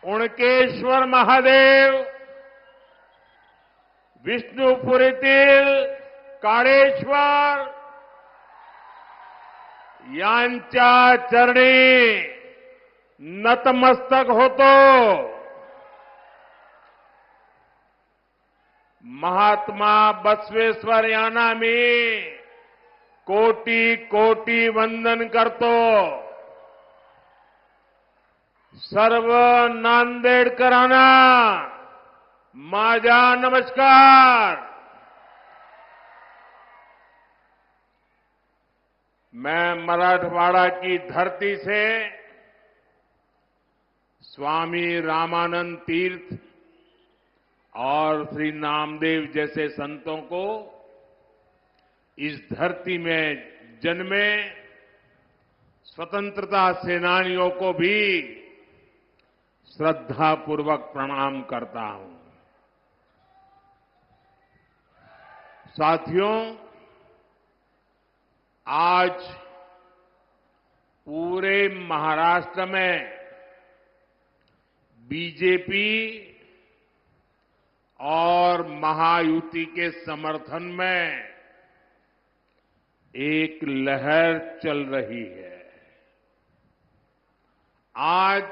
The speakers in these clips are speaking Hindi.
उणकेश्वर महादेव, विष्णुपुरीतील काळेश्वर यांच्या चरणी नतमस्तक होतो. महात्मा बसवेश्वर यांना मी कोटी कोटी वंदन करतो. सर्व नांदेडकरांना माझा नमस्कार. मैं मराठवाड़ा की धरती से स्वामी रामानंद तीर्थ और श्री नामदेव जैसे संतों को इस धरती में जन्मे स्वतंत्रता सेनानियों को भी श्रद्धापूर्वक प्रणाम करता हूं. साथियों, आज पूरे महाराष्ट्र में बीजेपी और महायुति के समर्थन में एक लहर चल रही है. आज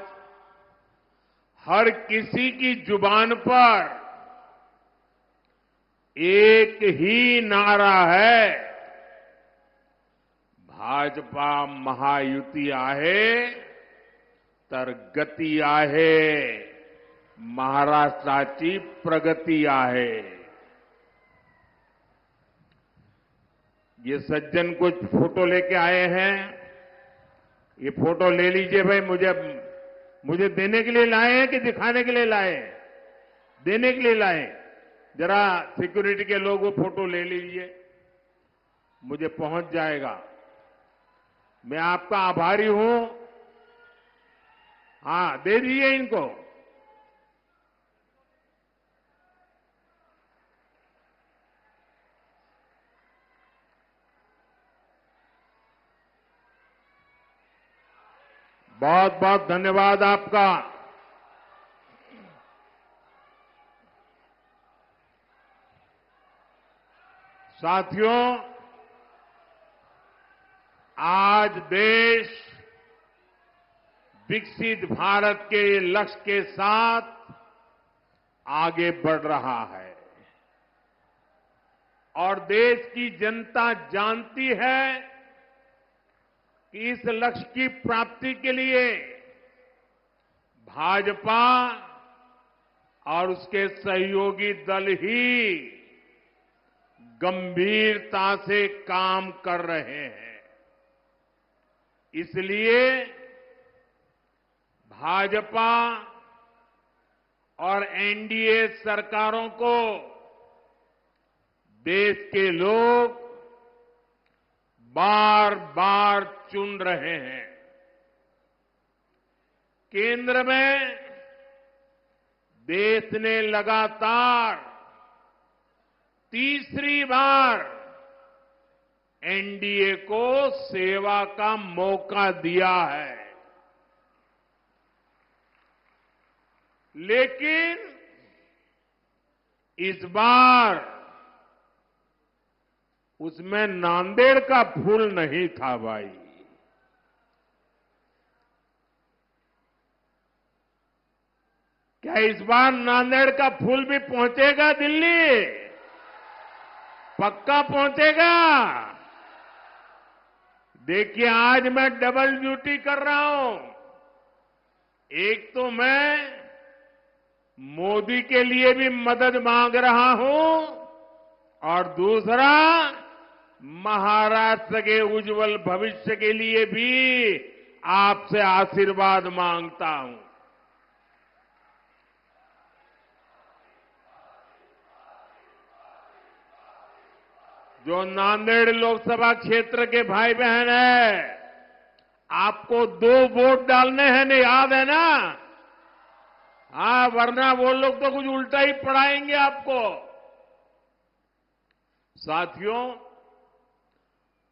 हर किसी की जुबान पर एक ही नारा है, भाजपा महायुति आहे तर गती आहे, महाराष्ट्राची प्रगती आहे. ये सज्जन कुछ फोटो लेके आए हैं. ये फोटो ले लीजिए भाई. मुझे देने के लिए लाए हैं कि दिखाने के लिए लाए हैं? देने के लिए लाए. जरा सिक्योरिटी के लोग वो फोटो ले लीजिए, मुझे पहुंच जाएगा. मैं आपका आभारी हूं. हां, दे दीजिए इनको. बहुत बहुत धन्यवाद आपका. साथियों, आज देश विकसित भारत के लक्ष्य के साथ आगे बढ़ रहा है और देश की जनता जानती है कि इस लक्ष्य की प्राप्ति के लिए भाजपा और उसके सहयोगी दल ही गंभीरता से काम कर रहे हैं. इसलिए भाजपा और एनडीए सरकारों को देश के लोग बार बार चुन रहे हैं. केंद्र में देश ने लगातार तीसरी बार एनडीए को सेवा का मौका दिया है. लेकिन इस बार उसमें नांदेड़ का फूल नहीं था भाई. क्या इस बार नांदेड़ का फूल भी पहुंचेगा दिल्ली? पक्का पहुंचेगा. देखिए, आज मैं डबल ड्यूटी कर रहा हूं. एक तो मैं मोदी के लिए भी मदद मांग रहा हूं और दूसरा महाराष्ट्र के उज्जवल भविष्य के लिए भी आपसे आशीर्वाद मांगता हूं. जो नांदेड़ लोकसभा क्षेत्र के भाई बहन हैं, आपको 2 वोट डालने हैं ना, याद है ना? हाँ, वरना वो लोग तो कुछ उल्टा ही पढ़ाएंगे आपको. साथियों,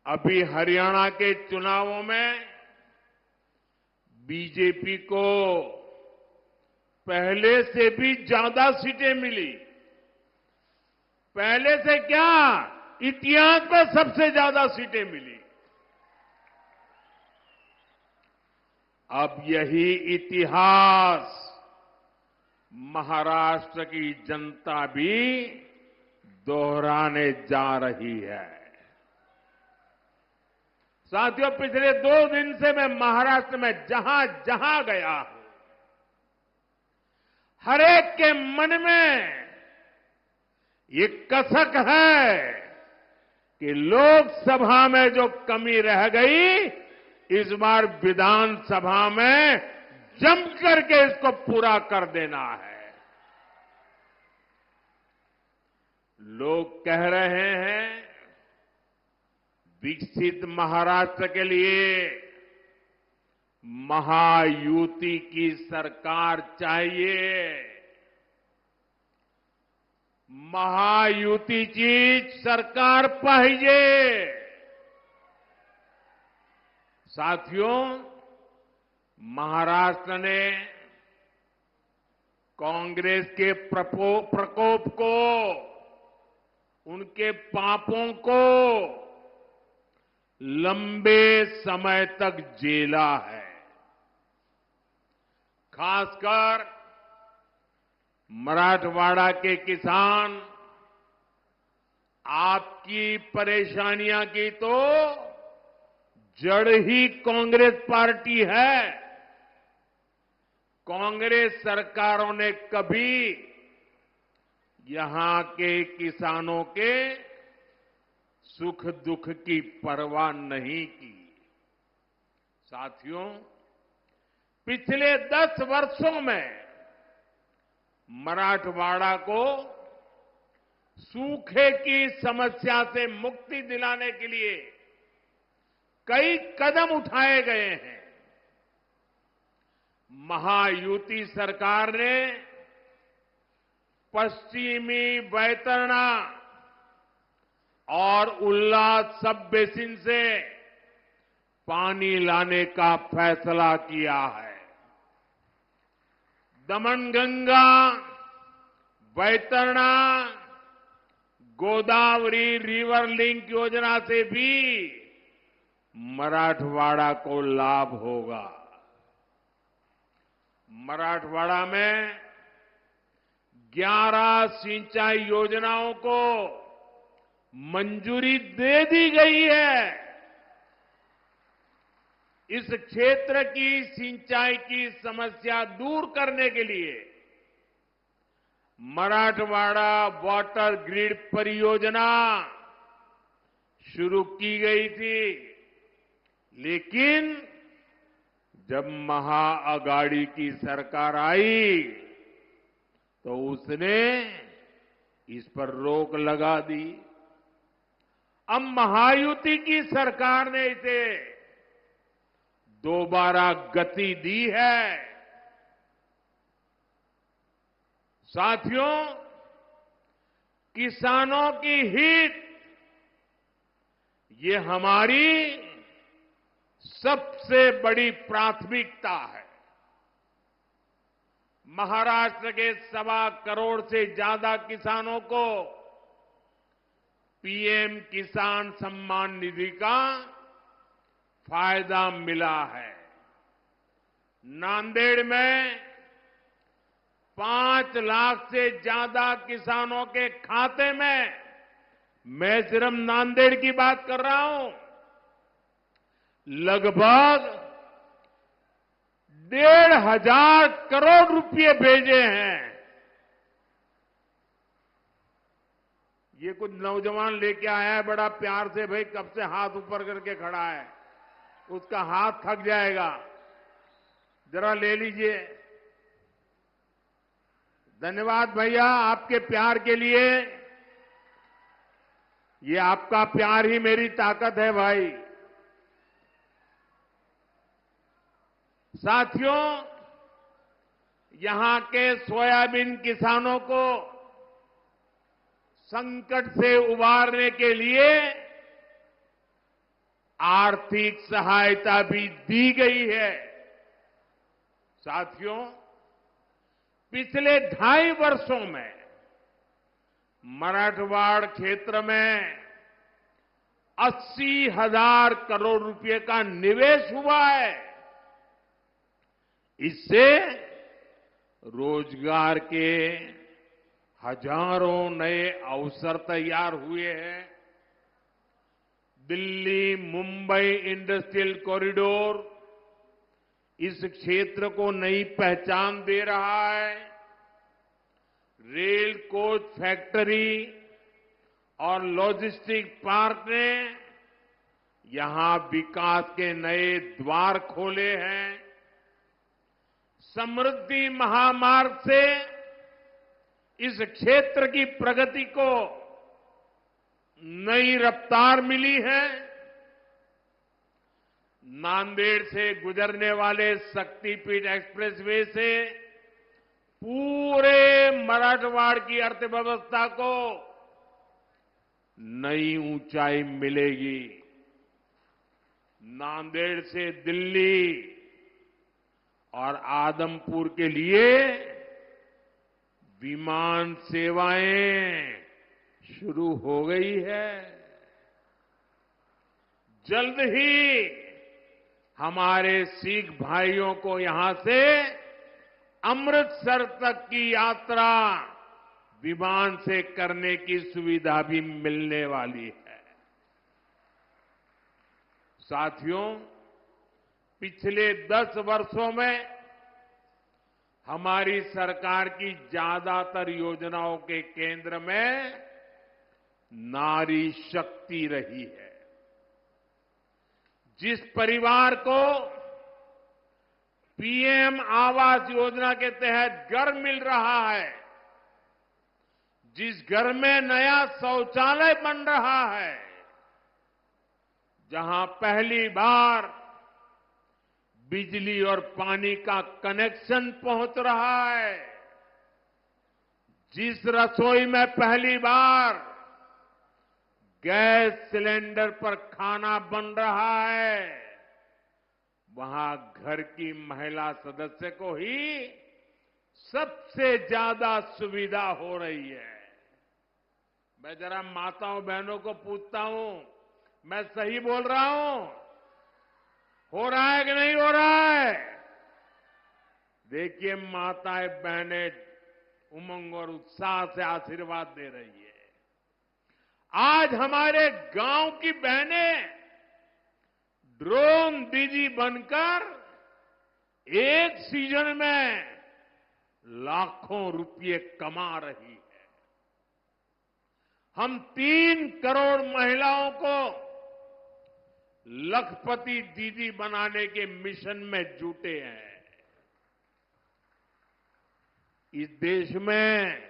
अभी हरियाणा के चुनावों में बीजेपी को पहले से भी ज्यादा सीटें मिली। पहले से क्या, इतिहास में सबसे ज्यादा सीटें मिली। अब यही इतिहास महाराष्ट्र की जनता भी दोहराने जा रही है। साथियों, पिछले 2 दिन से मैं महाराष्ट्र में जहां जहां गया हूं, हर एक के मन में ये कसक है कि लोकसभा में जो कमी रह गई, इस बार विधानसभा में जम करके इसको पूरा कर देना है। लोग कह रहे हैं विकसित महाराष्ट्र के लिए महायुति की सरकार चाहिए। महायुतीची सरकार पाहिजे। साथियों, महाराष्ट्र ने कांग्रेस के प्रकोप को, उनके पापों को लंबे समय तक झेला है। खासकर मराठवाड़ा के किसान, आपकी परेशानियां की तो जड़ ही कांग्रेस पार्टी है। कांग्रेस सरकारों ने कभी यहां के किसानों के सुख दुख की परवाह नहीं की। साथियों, पिछले 10 वर्षों में मराठवाड़ा को सूखे की समस्या से मुक्ति दिलाने के लिए कई कदम उठाए गए हैं। महायुति सरकार ने पश्चिमी वैतरणा और उल्लास सब बेसिन से पानी लाने का फैसला किया है। दमनगंगा, वैतरणा, गोदावरी रिवर लिंक योजना से भी मराठवाड़ा को लाभ होगा। मराठवाड़ा में 11 सिंचाई योजनाओं को मंजूरी दे दी गई है। इस क्षेत्र की सिंचाई की समस्या दूर करने के लिए मराठवाड़ा वाटर ग्रिड परियोजना शुरू की गई थी, लेकिन जब महाअगाड़ी की सरकार आई तो उसने इस पर रोक लगा दी। अब महायुति की सरकार ने इसे दोबारा गति दी है। साथियों, किसानों की हित ये हमारी सबसे बड़ी प्राथमिकता है। महाराष्ट्र के 1.25 करोड़ से ज्यादा किसानों को पीएम किसान सम्मान निधि का फायदा मिला है। नांदेड़ में 5 लाख से ज्यादा किसानों के खाते में, मैं सिर्फ नांदेड़ की बात कर रहा हूं, लगभग 1,500 करोड़ रुपए भेजे हैं। ये कुछ नौजवान लेके आया है बड़ा प्यार से, भाई कब से हाथ ऊपर करके खड़ा है, उसका हाथ थक जाएगा, जरा ले लीजिए। धन्यवाद भैया आपके प्यार के लिए। ये आपका प्यार ही मेरी ताकत है भाई। साथियों, यहां के सोयाबीन किसानों को संकट से उबारने के लिए आर्थिक सहायता भी दी गई है। साथियों, पिछले 2.5 वर्षों में मराठवाड़ क्षेत्र में 80,000 करोड़ रुपए का निवेश हुआ है। इससे रोजगार के हजारों नए अवसर तैयार हुए हैं। दिल्ली मुंबई इंडस्ट्रियल कॉरिडोर इस क्षेत्र को नई पहचान दे रहा है। रेल कोच फैक्ट्री और लॉजिस्टिक पार्क ने यहां विकास के नए द्वार खोले हैं। समृद्धि महामार्ग से इस क्षेत्र की प्रगति को नई रफ्तार मिली है। नांदेड़ से गुजरने वाले शक्तिपीठ एक्सप्रेसवे से पूरे मराठवाड़ की अर्थव्यवस्था को नई ऊंचाई मिलेगी। नांदेड़ से दिल्ली और आदमपुर के लिए विमान सेवाएं शुरू हो गई है। जल्द ही हमारे सिख भाइयों को यहां से अमृतसर तक की यात्रा विमान से करने की सुविधा भी मिलने वाली है। साथियों, पिछले 10 वर्षों में हमारी सरकार की ज्यादातर योजनाओं के केंद्र में नारी शक्ति रही है। जिस परिवार को पीएम आवास योजना के तहत घर मिल रहा है, जिस घर में नया शौचालय बन रहा है, जहां पहली बार बिजली और पानी का कनेक्शन पहुंच रहा है, जिस रसोई में पहली बार गैस सिलेंडर पर खाना बन रहा है, वहां घर की महिला सदस्य को ही सबसे ज्यादा सुविधा हो रही है। मैं जरा माताओं बहनों को पूछता हूं, मैं सही बोल रहा हूं? हो रहा है कि नहीं हो रहा है? देखिए, माताएं बहनें उमंग और उत्साह से आशीर्वाद दे रही है। आज हमारे गांव की बहनें ड्रोन दीदी बनकर एक सीजन में लाखों रुपये कमा रही है। हम 3 करोड़ महिलाओं को लखपति दीदी बनाने के मिशन में जुटे हैं। इस देश में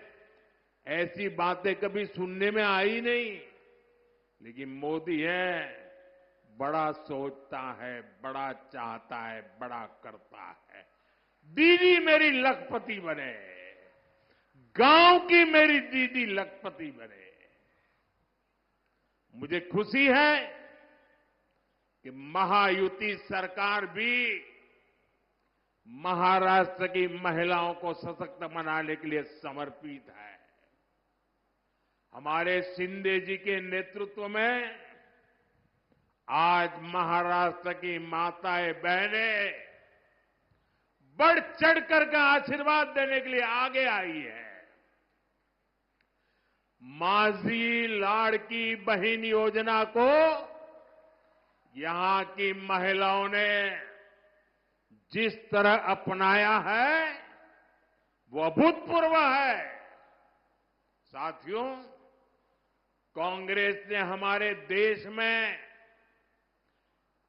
ऐसी बातें कभी सुनने में आई नहीं, लेकिन मोदी है, बड़ा सोचता है, बड़ा चाहता है, बड़ा करता है। दीदी मेरी लखपति बने, गांव की मेरी दीदी लखपति बने। मुझे खुशी है कि महायुति सरकार भी महाराष्ट्र की महिलाओं को सशक्त बनाने के लिए समर्पित है। हमारे शिंदे जी के नेतृत्व में आज महाराष्ट्र की माताएं बहनें बढ़ चढ़कर का आशीर्वाद देने के लिए आगे आई है। माझी लाड़की बहन योजना को यहां की महिलाओं ने जिस तरह अपनाया है, वो अभूतपूर्व है। साथियों, कांग्रेस ने हमारे देश में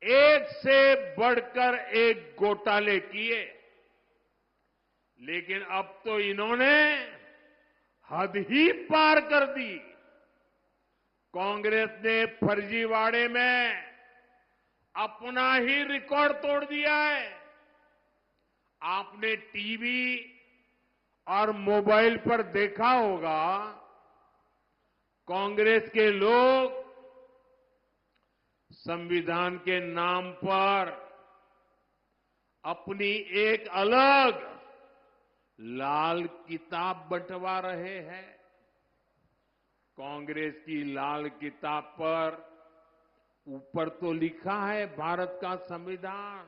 एक से बढ़कर एक घोटाले किए, लेकिन अब तो इन्होंने हद ही पार कर दी। कांग्रेस ने फर्जीवाड़े में अपना ही रिकॉर्ड तोड़ दिया है। आपने टीवी और मोबाइल पर देखा होगा, कांग्रेस के लोग संविधान के नाम पर अपनी एक अलग लाल किताब बंटवा रहे हैं। कांग्रेस की लाल किताब पर ऊपर तो लिखा है भारत का संविधान,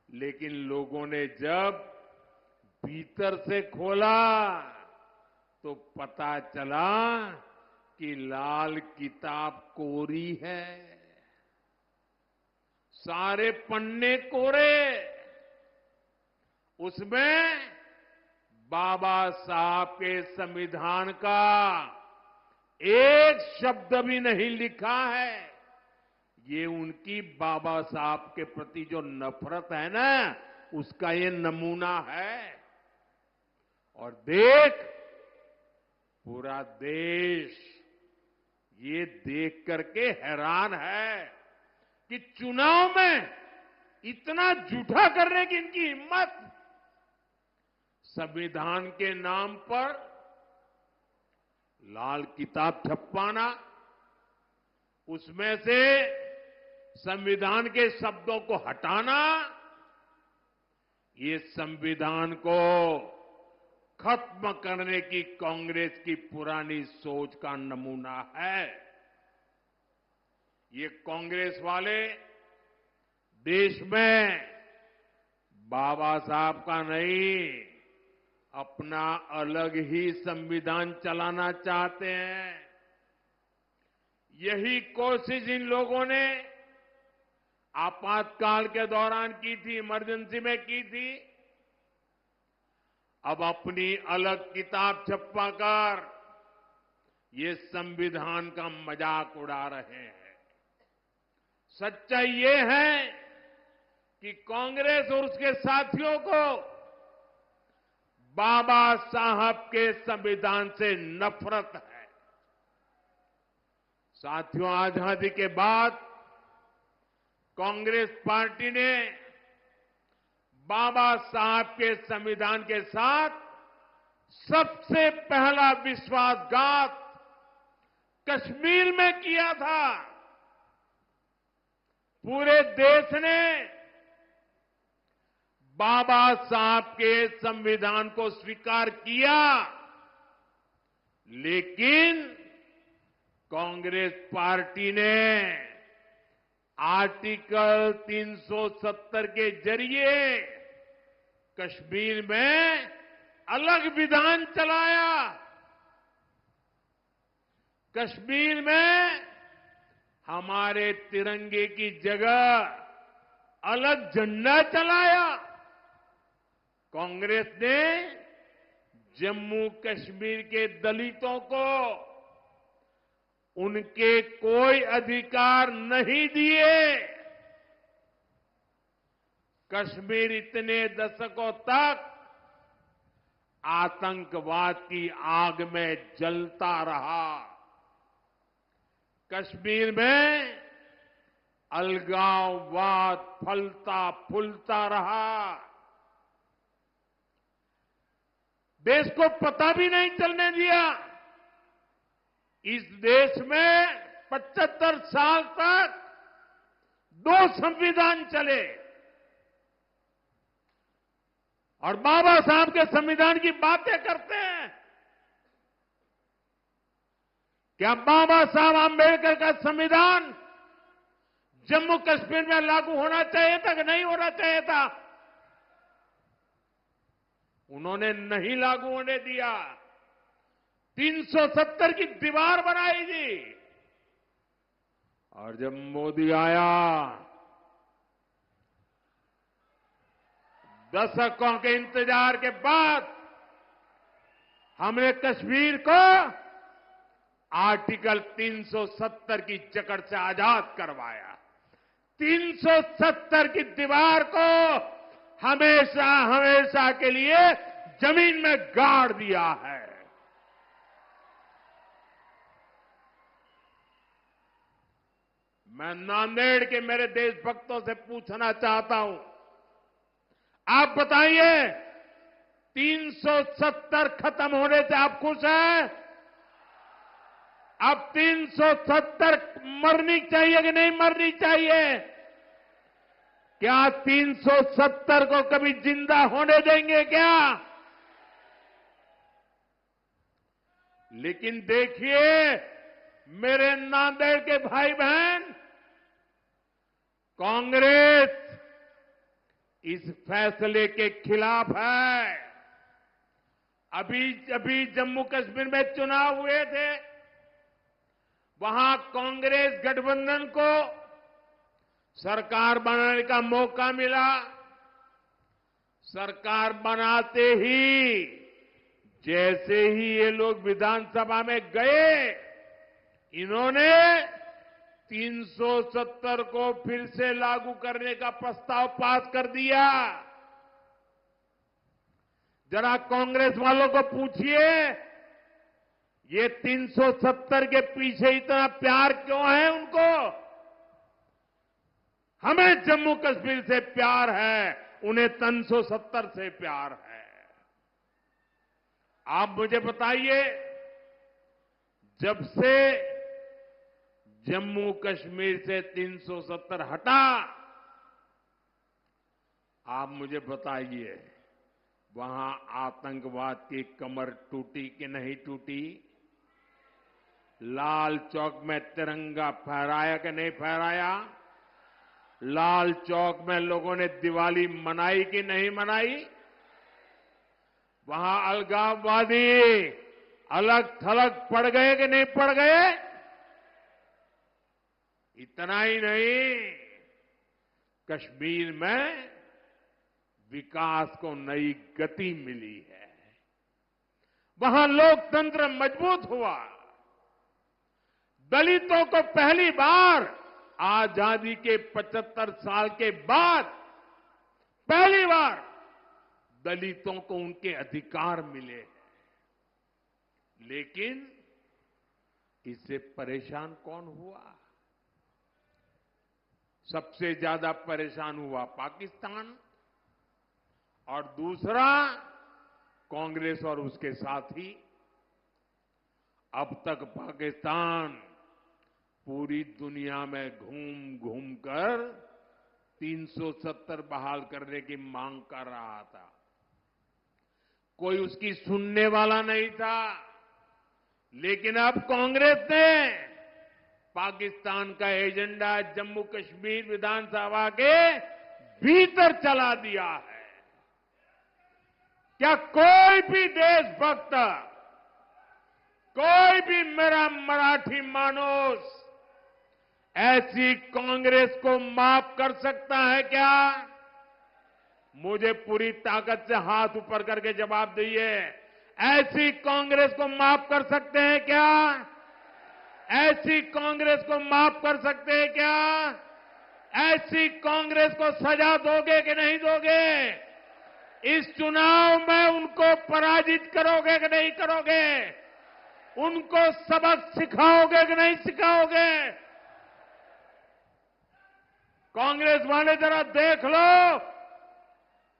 लेकिन लोगों ने जब भीतर से खोला तो पता चला कि लाल किताब कोरी है। सारे पन्ने कोरे, उसमें बाबा साहब के संविधान का एक शब्द भी नहीं लिखा है। ये उनकी बाबा साहब के प्रति जो नफरत है ना, उसका ये नमूना है। और देख, पूरा देश ये देख करके हैरान है कि चुनाव में इतना झूठा करने की इनकी हिम्मत। संविधान के नाम पर लाल किताब छपवाना, उसमें से संविधान के शब्दों को हटाना, ये संविधान को खत्म करने की कांग्रेस की पुरानी सोच का नमूना है। ये कांग्रेस वाले देश में बाबा साहब का नहीं, अपना अलग ही संविधान चलाना चाहते हैं। यही कोशिश इन लोगों ने आपातकाल के दौरान की थी, इमरजेंसी में की थी। अब अपनी अलग किताब छपवाकर ये संविधान का मजाक उड़ा रहे हैं। सच्चाई ये है कि कांग्रेस और उसके साथियों को बाबा साहब के संविधान से नफरत है। साथियों, आजादी के बाद कांग्रेस पार्टी ने बाबा साहब के संविधान के साथ सबसे पहला विश्वासघात कश्मीर में किया था। पूरे देश ने बाबा साहब के संविधान को स्वीकार किया, लेकिन कांग्रेस पार्टी ने आर्टिकल 370 के जरिए कश्मीर में अलग विधान चलाया। कश्मीर में हमारे तिरंगे की जगह अलग झंडा चलाया। कांग्रेस ने जम्मू कश्मीर के दलितों को उनके कोई अधिकार नहीं दिए। कश्मीर इतने दशकों तक आतंकवाद की आग में जलता रहा। कश्मीर में अलगाववाद फलता फूलता रहा। देश को पता भी नहीं चलने दिया। इस देश में 75 साल तक 2 संविधान चले और बाबा साहब के संविधान की बातें करते हैं। क्या बाबा साहब आंबेडकर का संविधान जम्मू कश्मीर में लागू होना चाहिए था कि नहीं होना चाहिए था? उन्होंने नहीं लागू होने दिया। 370 की दीवार बनाई थी। और जब मोदी आया, दशकों के इंतजार के बाद हमने कश्मीर को आर्टिकल 370 की जकड़ से आजाद करवाया। 370 की दीवार को हमेशा हमेशा के लिए जमीन में गाड़ दिया है। मैं नांदेड़ के मेरे देशभक्तों से पूछना चाहता हूं, आप बताइए 370 खत्म होने से आप खुश हैं? अब 370 मरनी चाहिए कि नहीं मरनी चाहिए? क्या 370 को कभी जिंदा होने देंगे क्या? लेकिन देखिए मेरे नांदेड़ के भाई बहन, कांग्रेस इस फैसले के खिलाफ है। अभी जम्मू कश्मीर में चुनाव हुए थे, वहां कांग्रेस गठबंधन को सरकार बनाने का मौका मिला। सरकार बनाते ही जैसे ही ये लोग विधानसभा में गए, इन्होंने 370 को फिर से लागू करने का प्रस्ताव पास कर दिया। जरा कांग्रेस वालों को पूछिए, ये 370 के पीछे इतना प्यार क्यों है उनको? हमें जम्मू कश्मीर से प्यार है, उन्हें 370 से प्यार है। आप मुझे बताइए, जब से जम्मू कश्मीर से 370 हटा, आप मुझे बताइए वहां आतंकवाद की कमर टूटी कि नहीं टूटी? लाल चौक में तिरंगा फहराया कि नहीं फहराया? लाल चौक में लोगों ने दिवाली मनाई कि नहीं मनाई? वहां अलगाववादी अलग थलग पड़ गए कि नहीं पड़ गए? इतना ही नहीं, कश्मीर में विकास को नई गति मिली है। वहां लोकतंत्र मजबूत हुआ। दलितों को पहली बार आजादी के 75 साल के बाद पहली बार दलितों को उनके अधिकार मिले हैं। लेकिन इससे परेशान कौन हुआ? सबसे ज्यादा परेशान हुआ पाकिस्तान, और दूसरा कांग्रेस और उसके साथी। अब तक पाकिस्तान पूरी दुनिया में घूम घूम कर 370 बहाल करने की मांग कर रहा था। कोई उसकी सुनने वाला नहीं था। लेकिन अब कांग्रेस ने पाकिस्तान का एजेंडा जम्मू कश्मीर विधानसभा के भीतर चला दिया है। क्या कोई भी देशभक्त, कोई भी मेरा मराठी मानुस ऐसी कांग्रेस को माफ कर सकता है क्या? मुझे पूरी ताकत से हाथ ऊपर करके जवाब दीजिए। ऐसी कांग्रेस को माफ कर सकते हैं क्या? ऐसी कांग्रेस को माफ कर सकते हैं क्या? ऐसी कांग्रेस को सजा दोगे कि नहीं दोगे? इस चुनाव में उनको पराजित करोगे कि नहीं करोगे? उनको सबक सिखाओगे कि नहीं सिखाओगे? कांग्रेस वाले जरा देख लो,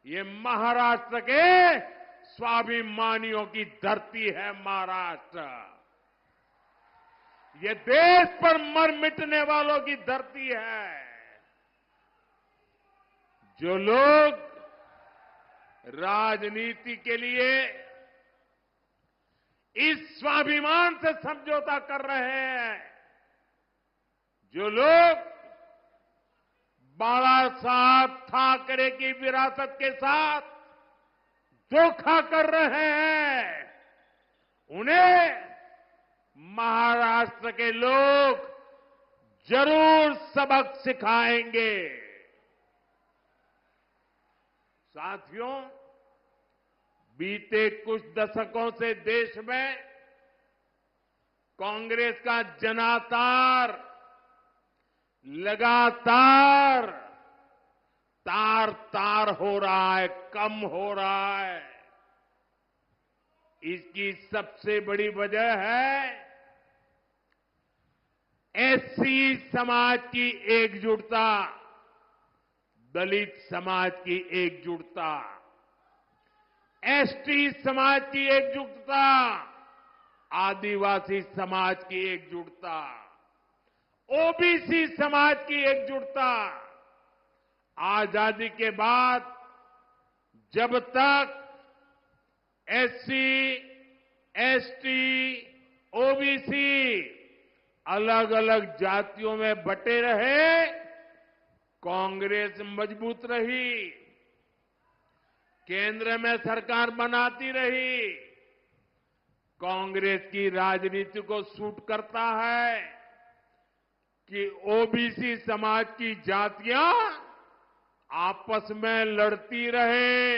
ये महाराष्ट्र के स्वाभिमानियों की धरती है। महाराष्ट्र ये देश पर मर मिटने वालों की धरती है। जो लोग राजनीति के लिए इस स्वाभिमान से समझौता कर रहे हैं, जो लोग बाला साहब ठाकरे की विरासत के साथ धोखा कर रहे हैं, उन्हें महाराष्ट्र के लोग जरूर सबक सिखाएंगे। साथियों, बीते कुछ दशकों से देश में कांग्रेस का जनाधार लगातार तार तार हो रहा है, कम हो रहा है। इसकी सबसे बड़ी वजह है एससी समाज की एकजुटता, दलित समाज की एकजुटता, एसटी समाज की एकजुटता, आदिवासी समाज की एकजुटता, ओबीसी समाज की एकजुटता। आजादी के बाद जब तक एससी, एसटी, अलग अलग जातियों में बटे रहे, कांग्रेस मजबूत रही, केंद्र में सरकार बनाती रही। कांग्रेस की राजनीति को सूट करता है कि ओबीसी समाज की जातियां आपस में लड़ती रहे।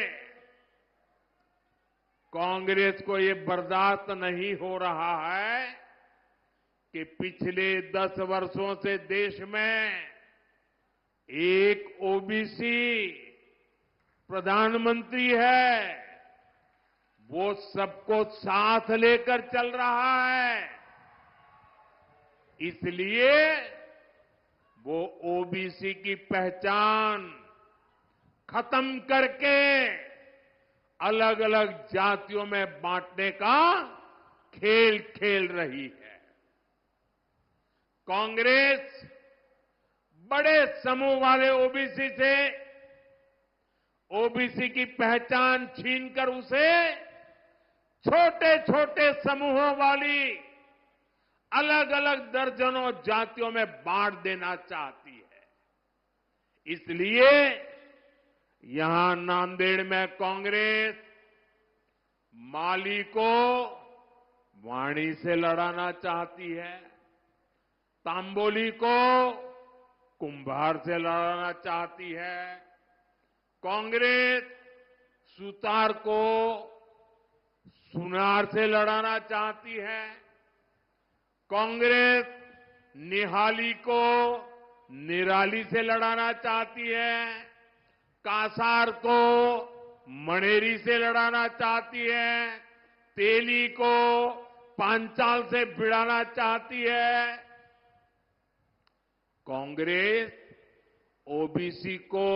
कांग्रेस को ये बर्दाश्त नहीं हो रहा है कि पिछले 10 वर्षों से देश में एक ओबीसी प्रधानमंत्री है, वो सबको साथ लेकर चल रहा है। इसलिए वो ओबीसी की पहचान खत्म करके अलग अलग जातियों में बांटने का खेल खेल रही है। कांग्रेस बड़े समूह वाले ओबीसी से ओबीसी की पहचान छीनकर उसे छोटे छोटे समूहों वाली अलग अलग दर्जनों जातियों में बांट देना चाहती है। इसलिए यहां नांदेड़ में कांग्रेस माली को वाणी से लड़ाना चाहती है, तांबोली को कुंभार से लड़ाना चाहती है। कांग्रेस सुतार को सुनार से लड़ाना चाहती है। कांग्रेस निहाली को निराली से लड़ाना चाहती है। कासार को मणेरी से लड़ाना चाहती है। तेली को पांचाल से भिड़ाना चाहती है। कांग्रेस ओबीसी को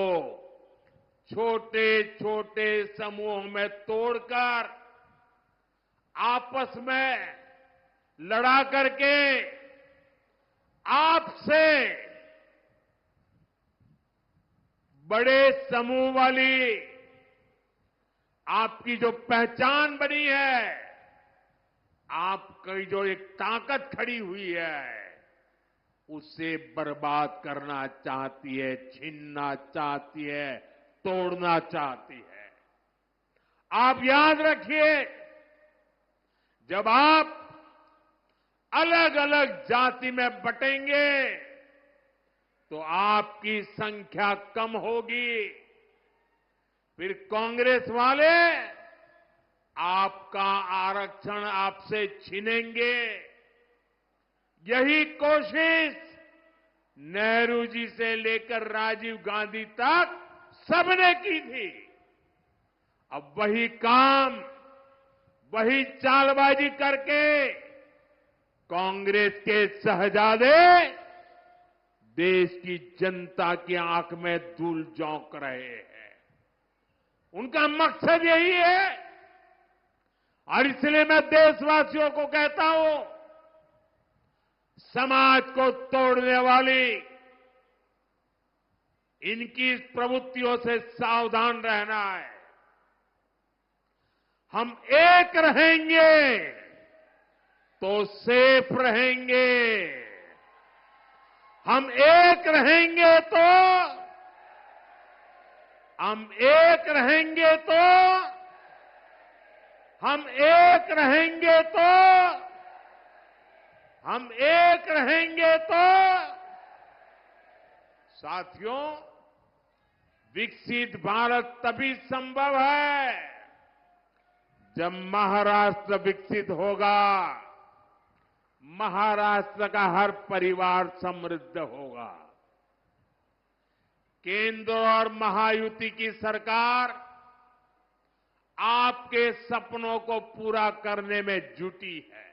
छोटे छोटे समूहों में तोड़कर आपस में लड़ा करके आपसे बड़े समूह वाली आपकी जो पहचान बनी है, आपकी जो एक ताकत खड़ी हुई है, उसे बर्बाद करना चाहती है, छीनना चाहती है, तोड़ना चाहती है। आप याद रखिए, जब आप अलग अलग जाति में बटेंगे तो आपकी संख्या कम होगी। फिर कांग्रेस वाले आपका आरक्षण आपसे छीनेंगे। यही कोशिश नेहरू जी से लेकर राजीव गांधी तक सबने की थी। अब वही काम, वही चालबाजी करके कांग्रेस के शहजादे देश की जनता की आंख में धूल झोंक रहे हैं। उनका मकसद यही है। और इसलिए मैं देशवासियों को कहता हूं, समाज को तोड़ने वाली इनकी प्रवृत्तियों से सावधान रहना है। हम एक रहेंगे तो सेफ रहेंगे। हम एक रहेंगे तो हम एक रहेंगे तो हम एक रहेंगे तो हम एक रहेंगे तो साथियों, विकसित भारत तभी संभव है जब महाराष्ट्र विकसित होगा, महाराष्ट्र का हर परिवार समृद्ध होगा। केंद्र और महायुति की सरकार आपके सपनों को पूरा करने में जुटी है।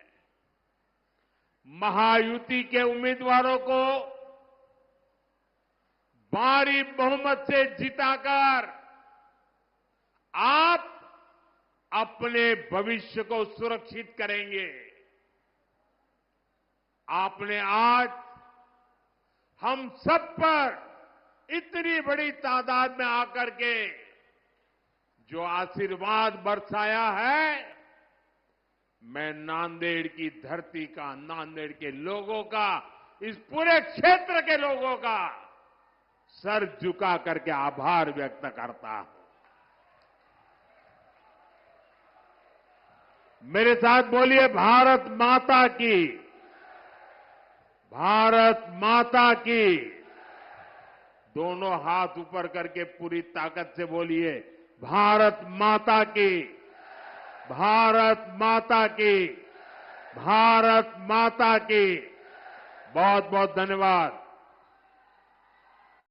महायुति के उम्मीदवारों को भारी बहुमत से जिताकर आप अपने भविष्य को सुरक्षित करेंगे। आपने आज हम सब पर इतनी बड़ी तादाद में आकर के जो आशीर्वाद बरसाया है, मैं नांदेड़ की धरती का, नांदेड़ के लोगों का, इस पूरे क्षेत्र के लोगों का सर झुका करके आभार व्यक्त करता हूं। मेरे साथ बोलिए भारत माता की, भारत माता की। दोनों हाथ ऊपर करके पूरी ताकत से बोलिए भारत माता की, भारत माता की, भारत माता की। बहुत बहुत धन्यवाद।